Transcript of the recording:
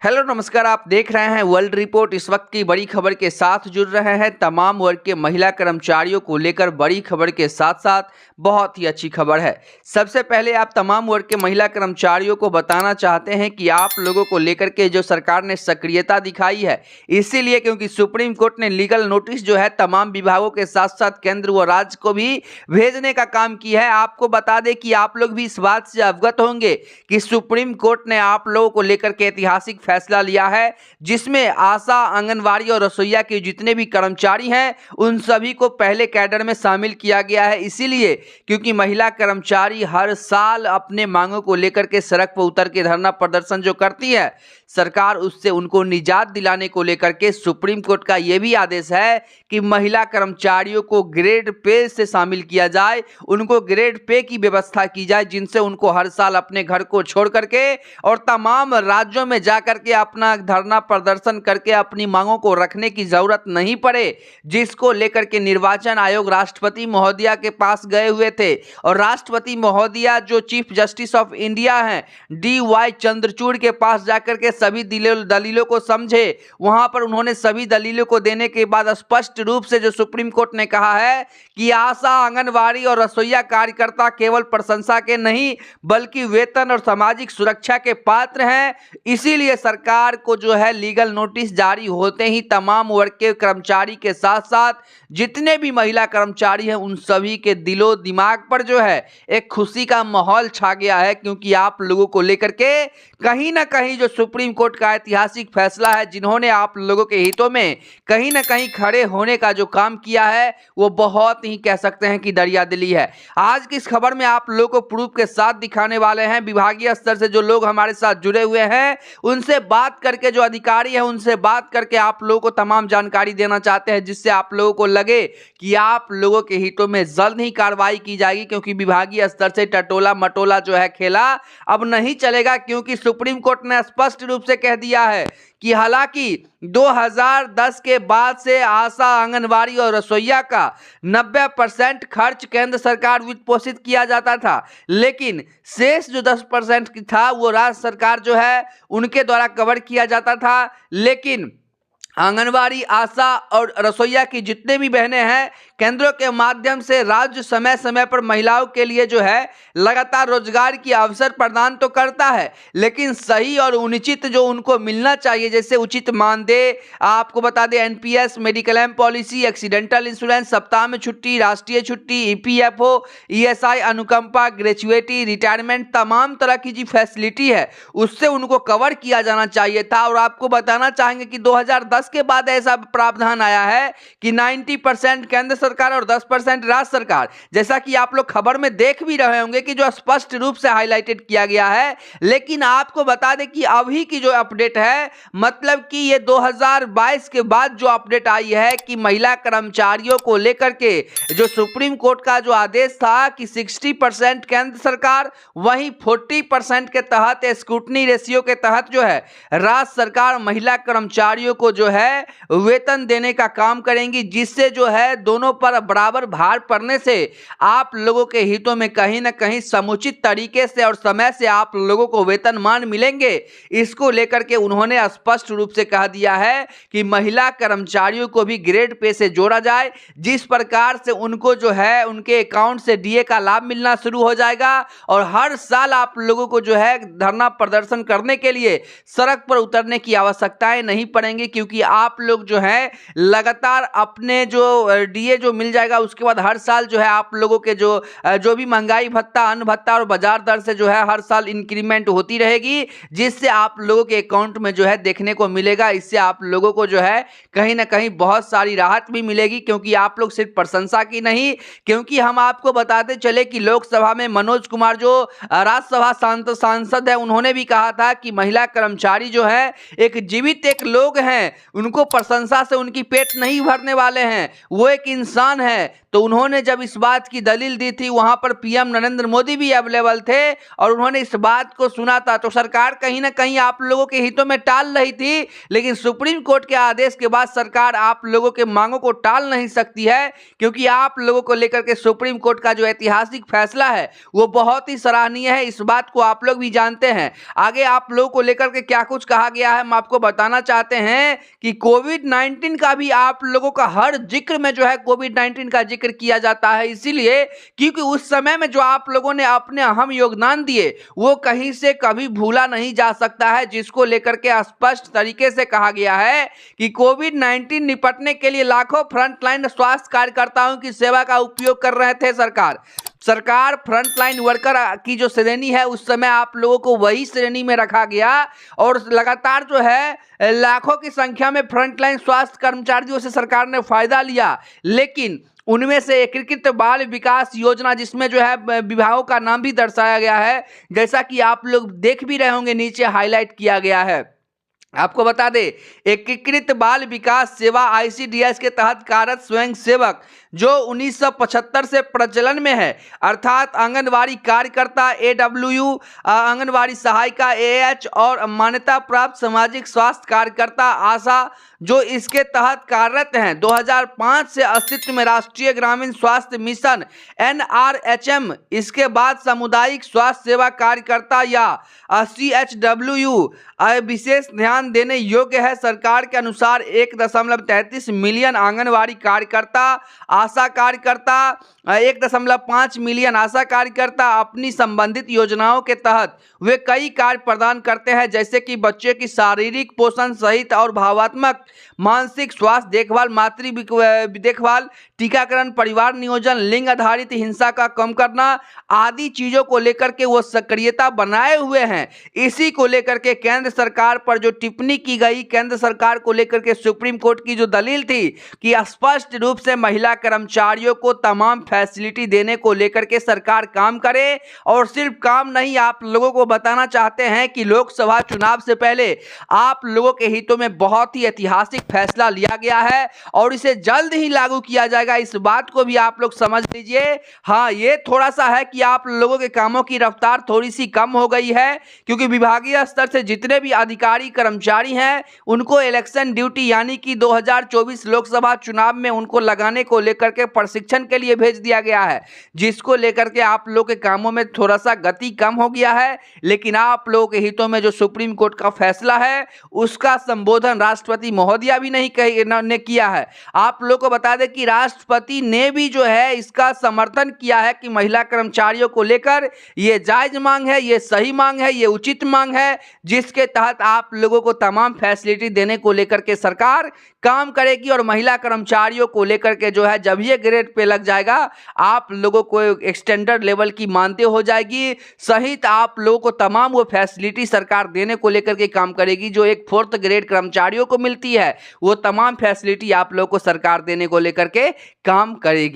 Hello नमस्कार। आप देख रहे हैं वर्ल्ड रिपोर्ट। इस वक्त की बड़ी खबर के साथ जुड़ रहे हैं। तमाम वर्ग के महिला कर्मचारियों को लेकर बड़ी खबर के साथ साथ बहुत ही अच्छी खबर है। सबसे पहले आप तमाम वर्ग के महिला कर्मचारियों को बताना चाहते हैं कि आप लोगों को लेकर के जो सरकार ने सक्रियता दिखाई है, इसीलिए क्योंकि सुप्रीम कोर्ट ने लीगल नोटिस जो है तमाम विभागों के साथ साथ केंद्र व राज्य को भी भेजने का काम किया है। आपको बता दें कि आप लोग भी इस बात से अवगत होंगे कि सुप्रीम कोर्ट ने आप लोगों को लेकर के ऐतिहासिक फैसला लिया है, जिसमें आशा, आंगनवाड़ी और रसोईया के जितने भी कर्मचारी हैं उन सभी को पहले कैडर में शामिल किया गया है। इसीलिए क्योंकि महिला कर्मचारी हर साल अपने मांगों को लेकर के सड़क पर उतर के धरना प्रदर्शन जो करती है, सरकार उससे उनको निजात दिलाने को लेकर के सुप्रीम कोर्ट का यह भी आदेश है कि महिला कर्मचारियों को ग्रेड पे से शामिल किया जाए, उनको ग्रेड पे की व्यवस्था की जाए, जिनसे उनको हर साल अपने घर को छोड़ करके और तमाम राज्यों में जाकर के अपना धरना प्रदर्शन करके अपनी मांगों को रखने की जरूरत नहीं पड़े। जिसको लेकर के निर्वाचन आयोग राष्ट्रपति महोदया के पास गए हुए थे और राष्ट्रपति महोदया जो चीफ जस्टिस ऑफ इंडिया हैं DY चंद्रचूड़ के पास जाकर के सभी दलीलों को समझे। वहां पर उन्होंने सभी दलीलों को देने के बाद स्पष्ट रूप से जो सुप्रीम कोर्ट ने कहा है कि आशा, आंगनवाड़ी और रसोईया कार्यकर्ता केवल प्रशंसा के नहीं बल्कि वेतन और सामाजिक सुरक्षा के पात्र हैं। इसीलिए सरकार को जो है लीगल नोटिस जारी होते ही तमाम वर्ग के कर्मचारी के साथ साथ जितने भी महिला कर्मचारी हैं उन सभी के दिलो दिमाग पर जो है एक खुशी का माहौल छा गया है, क्योंकि आप लोगों को लेकर के कहीं ना कहीं जो सुप्रीम कोर्ट का ऐतिहासिक फैसला है, जिन्होंने आप लोगों के हितों में कहीं ना कहीं खड़े होने का जो काम किया है वो बहुत ही कह सकते हैं कि दरियादिली है। आज की इस खबर में आप लोगों को प्रूफ के साथ दिखाने वाले हैं। विभागीय स्तर से जो लोग हमारे साथ जुड़े हुए हैं उनसे बात करके, जो अधिकारी हैं उनसे बात करके आप लोगों को तमाम जानकारी देना चाहते हैं, जिससे आप लोगों को लगे कि आप लोगों के हितों में जल्द ही कार्रवाई की जाएगी। क्योंकि विभागीय स्तर से टटोला मटोला जो है खेला अब नहीं चलेगा, क्योंकि सुप्रीम कोर्ट ने स्पष्ट रूप से कह दिया है कि हालांकि 2010 के बाद से आशा, आंगनवाड़ी और रसोईया का 90% खर्च केंद्र सरकार वित्त पोषित किया जाता था, लेकिन शेष जो 10% था वो राज्य सरकार जो है उनके द्वारा कवर किया जाता था। लेकिन आंगनवाड़ी, आशा और रसोईया की जितने भी बहनें हैं केंद्रों के माध्यम से राज्य समय समय पर महिलाओं के लिए जो है लगातार रोजगार की अवसर प्रदान तो करता है, लेकिन सही और उचित जो उनको मिलना चाहिए, जैसे उचित मानदेय, आपको बता दें NPS, mediclaim policy, accidental insurance, सप्ताह में छुट्टी, राष्ट्रीय छुट्टी, EPFO, ESI, अनुकंपा, ग्रेचुएटी, रिटायरमेंट, तमाम तरह की जो फैसिलिटी है उससे उनको कवर किया जाना चाहिए था। और आपको बताना चाहेंगे कि 2010 के बाद ऐसा प्रावधान आया है कि 90% केंद्र सरकार और 10% राज्य सरकार, जैसा कि आप लोग खबर में देख भी रहे होंगे कि जो स्पष्ट रूप से हाईलाइटेड किया गया है। लेकिन आपको बता दें कि अभी की जो अपडेट है, मतलब कि ये 2022 के बाद जो अपडेट आई है कि महिला कर्मचारियों को लेकर के जो सुप्रीम कोर्ट का जो आदेश था कि 60% केंद्र सरकार, वहीं 40% के तहत स्क्रूटनी रेशियो के तहत जो है राज्य सरकार महिला कर्मचारियों को जो है वेतन देने का काम करेंगी, जिससे जो है दोनों पर बराबर भार पड़ने से आप लोगों के हितों में कहीं ना कहीं समुचित तरीके से और समय से आप लोगों को वेतनमान मिलेंगे। इसको लेकर के उन्होंने स्पष्ट रूप से कह दिया है कि महिला कर्मचारियों को भी ग्रेड पे से जोड़ा जाए, जिस प्रकार से उनको जो है उनके अकाउंट से DA का लाभ मिलना शुरू हो जाएगा और हर साल आप लोगों को जो है धरना प्रदर्शन करने के लिए सड़क पर उतरने की आवश्यकताएं नहीं पड़ेंगी, क्योंकि आप लोग जो है लगातार अपने जो DA जो मिल जाएगा उसके बाद हर साल जो है आप लोगों के जो भी महंगाई भत्ता, अन्न भत्ता और बाजार दर से जो है हर साल इंक्रीमेंट होती रहेगी, जिससे आप लोगों के अकाउंट में जो है देखने को मिलेगा। इससे आप लोगों को जो है कहीं ना कहीं बहुत सारी राहत भी मिलेगी, क्योंकि आप लोग सिर्फ प्रशंसा की नहीं, क्योंकि हम आपको बताते चले कि लोकसभा में मनोज कुमार जो राज्यसभा सांसद है उन्होंने भी कहा था कि महिला कर्मचारी जो है एक जीवित एक लोग हैं, उनको प्रशंसा से उनकी पेट नहीं भरने वाले हैं, वो एक इंसान है, तो उन्होंने जब इस बात की दलील दी थी, वहां पर पीएम नरेंद्र मोदी भी अवेलेबल थे और उन्होंने इस बात को सुना था। तो सरकार कहीं ना कहीं आप लोगों के हितों में टाल रही थी, लेकिन सुप्रीम कोर्ट के आदेश के बाद सरकार आप लोगों के मांगों को टाल नहीं सकती है, क्योंकि आप लोगों को लेकर के सुप्रीम कोर्ट का जो ऐतिहासिक फैसला है वो बहुत ही सराहनीय है। इस बात को आप लोग भी जानते हैं। आगे आप लोगों को लेकर के क्या कुछ कहा गया है हम आपको बताना चाहते हैं कि कोविड-19 का भी आप लोगों का हर जिक्र में जो है कोविड-19 का जिक्र किया जाता है, इसीलिए क्योंकि उस समय में जो आप लोगों ने अपने अहम योगदान दिए वो कहीं से कभी भूला नहीं जा सकता है, जिसको लेकर के स्पष्ट तरीके से कहा गया है कि कोविड-19 निपटने के लिए लाखों फ्रंटलाइन स्वास्थ्य कार्यकर्ताओं की सेवा का उपयोग कर रहे थे। सरकार फ्रंटलाइन वर्कर की जो श्रेणी है उस समय आप लोगों को वही श्रेणी में रखा गया और लगातार जो है लाखों की संख्या में फ्रंटलाइन स्वास्थ्य कर्मचारियों से सरकार ने फायदा लिया। लेकिन उनमें से एकीकृत बाल विकास योजना, जिसमें जो है विभागों का नाम भी दर्शाया गया है, जैसा कि आप लोग देख भी रहे होंगे नीचे हाईलाइट किया गया है। आपको बता दें, एकीकृत बाल विकास सेवा आईसीडीएस के तहत कार्यरत स्वयं सेवक जो 1975 से प्रचलन में है, अर्थात आंगनवाड़ी कार्यकर्ता एडब्ल्यू, आंगनवाड़ी सहायिका एएच और मान्यता प्राप्त सामाजिक स्वास्थ्य कार्यकर्ता आशा जो इसके तहत कार्यरत हैं। 2005 से अस्तित्व में राष्ट्रीय ग्रामीण स्वास्थ्य मिशन एनआरएचएम, इसके बाद सामुदायिक स्वास्थ्य सेवा कार्यकर्ता या सीएचडब्ल्यू विशेष ध्यान देने योग्य है। सरकार के अनुसार 1.33 मिलियन आंगनवाड़ी कार्यकर्ता, आशा कार्यकर्ता, 1.5 मिलियन आशा कार्यकर्ता अपनी संबंधित योजनाओं के तहत वे कई कार्य प्रदान करते हैं, जैसे कि बच्चे की शारीरिक पोषण सहित और भावात्मक मानसिक स्वास्थ्य देखभाल, मातृ देखभाल, टीकाकरण, परिवार नियोजन, लिंग आधारित हिंसा का कम करना आदि चीजों को लेकर के वो सक्रियता बनाए हुए हैं। इसी को लेकर के केंद्र सरकार पर जो टिप्पणी की गई, केंद्र सरकार को लेकर के सुप्रीम कोर्ट की जो दलील थी कि स्पष्ट रूप से महिला कर्मचारियों को तमाम फैसिलिटी देने को लेकर के सरकार काम करे, और सिर्फ काम नहीं, आप लोगों को बताना चाहते हैं कि लोकसभा चुनाव से पहले आप लोगों के हितों में बहुत ही ऐतिहासिक फैसला लिया गया है और इसे जल्द ही लागू किया जाएगा। इस बात को भी आप लोग समझ लीजिए। हाँ, ये थोड़ा सा है कि आप लोगों के कामों की रफ्तार थोड़ी सी कम हो गई है, क्योंकि विभागीय स्तर से जितने भी अधिकारी कर्मचारी हैं उनको इलेक्शन ड्यूटी यानी कि 2024 लोकसभा चुनाव में उनको लगाने को लेकर के प्रशिक्षण के लिए भेज दिया गया है, जिसको लेकर के आप लोग के कामों में थोड़ा सा गति कम हो गया है। लेकिन आप लोगों के हितों में जो सुप्रीम कोर्ट का फैसला है उसका संबोधन राष्ट्रपति महोदया भी नहीं ने किया है। आप लोग को बता दें कि राष्ट्रपति ने भी जो है इसका समर्थन किया है कि महिला कर्मचारियों को लेकर ये जायज मांग है, ये सही मांग है, ये उचित मांग है, जिसके तहत आप लोगों को तमाम फैसिलिटी देने को लेकर के सरकार काम करेगी। और महिला कर्मचारियों को लेकर के जो है जब ये ग्रेड पे लग जाएगा आप लोगों को एक्सटेंडर लेवल की मानदेय हो जाएगी, सहित आप लोगों को तमाम वो फैसिलिटी सरकार देने को लेकर के काम करेगी जो एक 4th ग्रेड कर्मचारियों को मिलती है। वो तमाम फैसिलिटी आप लोगों को सरकार देने को लेकर के काम करेगी।